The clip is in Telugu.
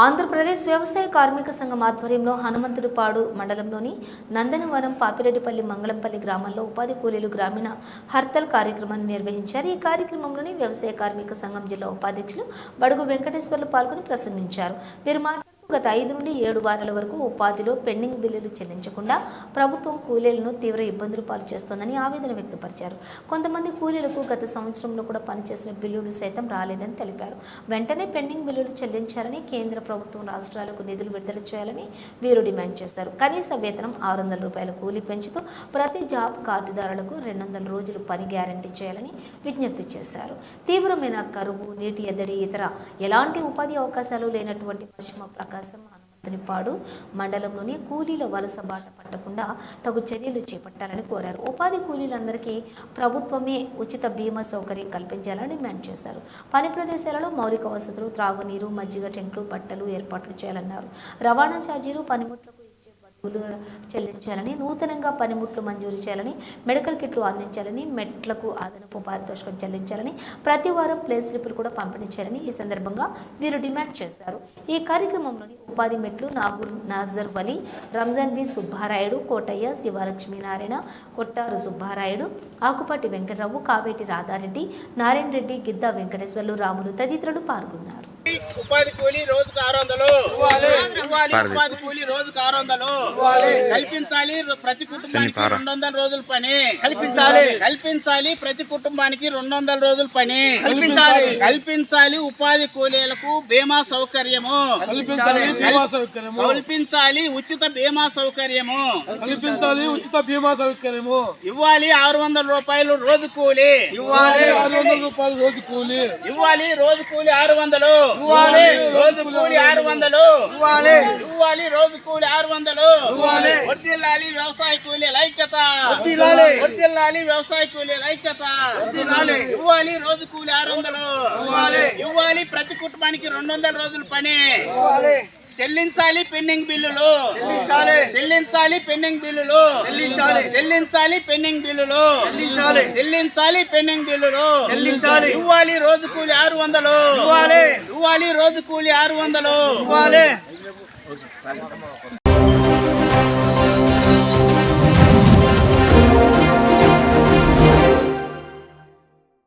ఆంధ్రప్రదేశ్ వ్యవసాయ కార్మిక సంఘం ఆధ్వర్యంలో హనుమంతుడిపాడు మండలంలోని నందనవనం పాపిరెడ్డిపల్లి మంగళంపల్లి గ్రామాల్లో ఉపాధి కూలీలు గ్రామీణ హర్తల్ కార్యక్రమాన్ని నిర్వహించారు. ఈ కార్యక్రమంలోని వ్యవసాయ కార్మిక సంఘం జిల్లా ఉపాధ్యక్షులు బడుగు వెంకటేశ్వర్లు పాల్గొని ప్రసంగించారు. వీరు గత 5 నుండి 7 వారాల వరకు ఉపాధిలో పెండింగ్ బిల్లులు చెల్లించకుండా ప్రభుత్వం కూలీలను తీవ్ర ఇబ్బందులు పాలు చేస్తోందని ఆవేదన వ్యక్తపరిచారు. కొంతమంది కూలీలకు గత సంవత్సరంలో కూడా పనిచేసిన బిల్లులు సైతం రాలేదని తెలిపారు. వెంటనే పెండింగ్ బిల్లులు చెల్లించాలని కేంద్ర ప్రభుత్వం రాష్ట్రాలకు నిధులు విడుదల చేయాలని వీరు డిమాండ్ చేశారు. కనీస వేతనం 600 రూపాయల కూలీ పెంచుతూ ప్రతి జాబ్ కార్డుదారులకు 200 రోజులు పని గ్యారంటీ చేయాలని విజ్ఞప్తి చేశారు. తీవ్రమైన కరువు, నీటి ఎద్దడి, ఇతర ఎలాంటి ఉపాధి అవకాశాలు లేనటువంటి పశ్చిమ ప్రకాశం హనుమంతునిపాడు మండలంలోని కూలీల వలస బాట పట్టకుండా తగు చర్యలు చేపట్టాలని కోరారు. ఉపాధి కూలీలందరికీ ప్రభుత్వమే ఉచిత బీమా సౌకర్యం కల్పించాలని డిమాండ్ చేశారు. పని ప్రదేశాలలో మౌలిక వసతులు, త్రాగునీరు, మజ్జిగ టెంట్లు, బట్టలు ఏర్పాట్లు చేయాలన్నారు. రవాణా ఛార్జీలు, పనిముట్లకు చెల్లించాలని, నూతనంగా పనిముట్లు మంజూరు చేయాలని, మెడికల్ కిట్లు అందించాలని, మెట్లకు అదనపు పారితోషికం చెల్లించాలని, ప్రతి వారం ప్లే స్లిప్పులు కూడా పంపిణీ చేయాలని ఈ సందర్భంగా వీరు డిమాండ్ చేశారు. ఈ కార్యక్రమంలోని ఉపాధి మెట్లు నాజర్ వలి, రంజాన్ బి సుబ్బారాయుడు, కోటయ్య, శివలక్ష్మీ నారాయణ, కొట్టారు సుబ్బారాయుడు, ఆకుపాటి వెంకటరావు, కావేటి రాధారెడ్డి, నారాయణ రెడ్డి, గిద్దా వెంకటేశ్వర్లు, రాములు తదితరులు పాల్గొన్నారు. ఉపాధి కూలీ రోజుకు 600 ఉపాధి కూలీ రోజుకు 600 కల్పించాలి. ప్రతి కుటుంబానికి 200 రోజుల పని కల్పించాలి. ప్రతి కుటుంబానికి 200 రోజుల పని కల్పించాలి. ఉపాధి కూలీలకు బీమా సౌకర్యము కల్పించాలి. ఉచిత బీమా సౌకర్యము ఇవ్వాలి. 600 రూపాయలు రోజు కూలీ ఇవ్వాలి. రోజు కూలీ 600 రోజు కూలి 600 రోజు కూలి 600 వర్ధిల్లాలి వ్యవసాయ కూలీల ఐక్యత వ్యవసాయ కూలీల ఐక్యత ఇవ్వాలి. రోజు కూలి 600 ఇవ్వాలి. ప్రతి కుటుంబానికి 200 రోజుల పని చెల్లించాలి. పెండింగ్ బిల్లులు చెల్లించాలి. పెండింగ్ బిల్లులు ఇవ్వాలి. రోజు కూలి 600 ఇవ్వాలి. రోజు కూలి 600